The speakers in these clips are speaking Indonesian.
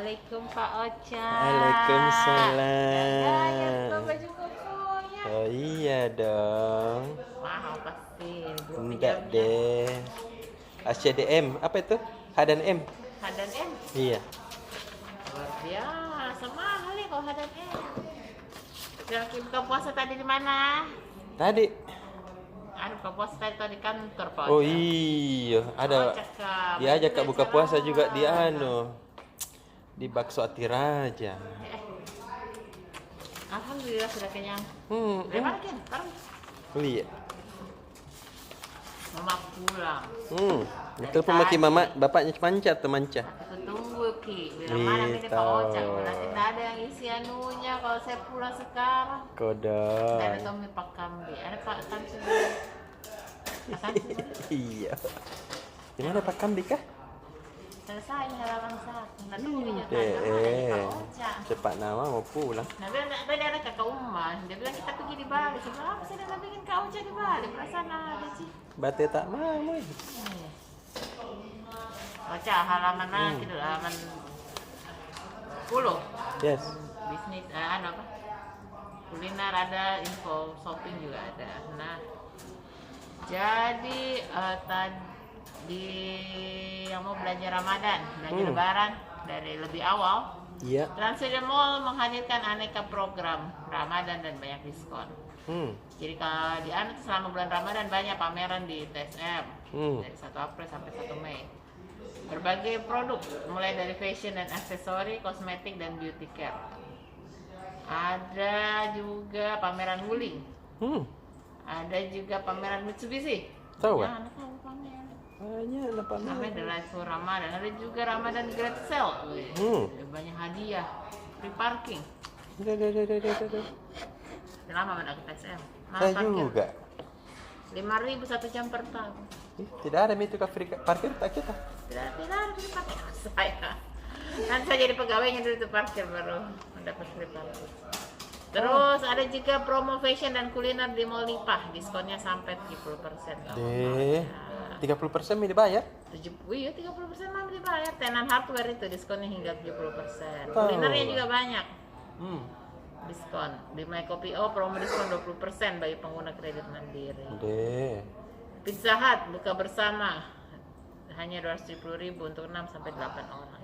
Assalamualaikum Pak Ocha. Waalaikumsalam. Ya, buka baju kokonya. Oh iya dong. Mahal pasti. Enggak deh. HDM, apa itu? H dan M. H dan M. Iya. Luar biasa mahal ya kalau H dan M. Lagi buka puasa tadi di mana? Tadi. Ada buka puasa tadi di kantor Pak Ocha. Oh iya, ada. Dia ajak Kak buka puasa juga di di Bakso Atiraja. Alhamdulillah sudah kenyang. Lebar kan? Taruh. Iya. Mama pulang. Betul pemaki mama, bapaknya manca atau manca? Aku tunggu Ki. Bilang mana ini Pak Ocha? Nanti tidak ada yang isi anunya kalau saya pulang sekarang. Kodok. Ada Tommy Pak Kambi. Ada Pak Kamsi. Iya. Di mana Pak Kambi kah? Selesai halaman 1. Nah, tunggu dia Pak Ocha. Cepat nama mau pulang. Nah, tadi ada kakak Umar. Dia bilang kita pergi di Bali. Saya bilang, apa sih ada bikin Kak Ocha di Bali? Perasaan ada sih. Bate tak mau. Ocha halaman mana gitu, halaman 10. Yes. Bisnis, apa? Kuliner ada, info shopping juga ada. Nah, jadi tadi yang mau belanja Ramadan, belanja Lebaran dari lebih awal. Iya. Transmedia Mall menghadirkan aneka program Ramadan dan banyak diskon. Jadi kalau di selama bulan Ramadan banyak pameran di TSM dari 1 April sampai 1 Mei. Berbagai produk mulai dari fashion dan aksesori, kosmetik dan beauty care. Ada juga pameran Wuling. Ada juga pameran Mitsubishi. Tahu ya, kan? tahu pameran. Banyak lah pameran. Namanya The Life for Ramadan. Ada juga Ramadan Great Sale. Banyak hadiah, free parking. Lama mana ke TSM? Saya juga. 5.000 1 jam per tahun. Tidak ada itu ke parkir tak kita. Tidak ada free parking saya. Nanti saya jadi pegawainya dulu tuh parkir baru mendapat free parking. Terus ada juga promo fashion dan kuliner di Mall Nipah, diskonnya sampai 70%. Deh, 30% mau dibayar? Iya, 30% mah dibayar. Tenan hardware itu diskonnya hingga 70%. Kulinernya juga banyak. Diskon. Di MyCoffeeO promo diskon 20% bagi pengguna kredit mandiri. Deh. Pizza Hut buka bersama hanya 270.000 untuk 6 sampai 8 orang.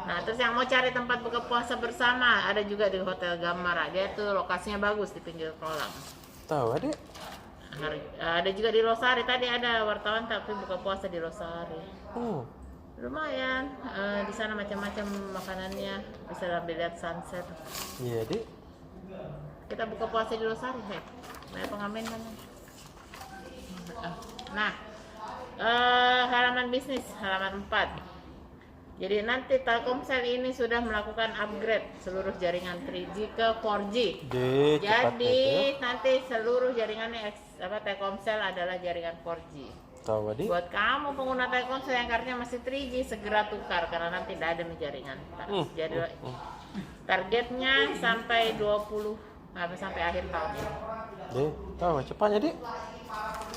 Nah, terus yang mau cari tempat buka puasa bersama ada juga di Hotel Gamara. Dia tuh lokasinya bagus di pinggir kolam. Tahu Adik? Ada juga di Losari. Tadi ada wartawan tapi buka puasa di Losari. Lumayan. Di sana macam-macam makanannya. Bisa sambil lihat sunset. Iya, Dik. Kita buka puasa di Losari, Nah, pengamen mana? Nah, halaman bisnis, halaman 4. Jadi nanti Telkomsel ini sudah melakukan upgrade seluruh jaringan 3G ke 4G. Jadi nanti seluruh jaringannya Telkomsel adalah jaringan 4G. Tahu Adik? Buat kamu pengguna Telkomsel yang kartunya masih 3G segera tukar karena nanti tidak ada jaringan. Jadi targetnya sampai 20 sampai akhir tahun ini. Deh, tahu cepatnya Dik.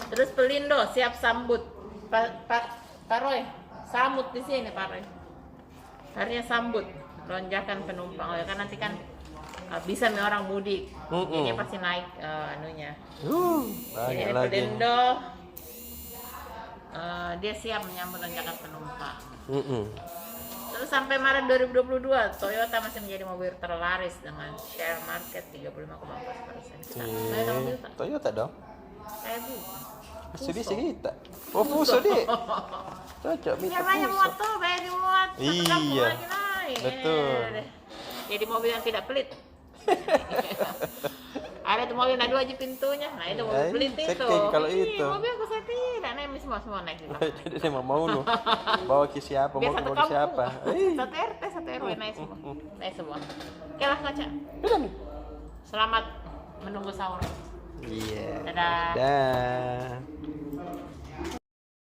Terus Pelindo siap sambut Pak Roy, sambut di sini Pak Roy. Harinya sambut lonjakan penumpang. Kan nanti kan bisa nih orang mudik. Ini pasti naik anunya. Jadi Pelindo dia siap menyambut lonjakan penumpang. Terus sampai Maret 2022 Toyota masih menjadi mobil terlaris dengan share market 35,4%. Toyota dong. Fuso. Kita. Oh, Fuso Dik. Cocok Biar banyak motor, banyak dimuat. Iya. Betul. Jadi mobil yang tidak pelit. Ada tuh mobil ada 2 aja pintunya. Nah, itu mobil pelit itu. Kalau itu. Mobil aku saya tidak naik semua naik di belakang. Jadi dia mau lu. Bawa ke siapa? Mau ke siapa? Satu RT, satu RW naik semua. Naik semua. Oke lah kaca. Selamat menunggu sahur. Iya. Dadah. Dadah.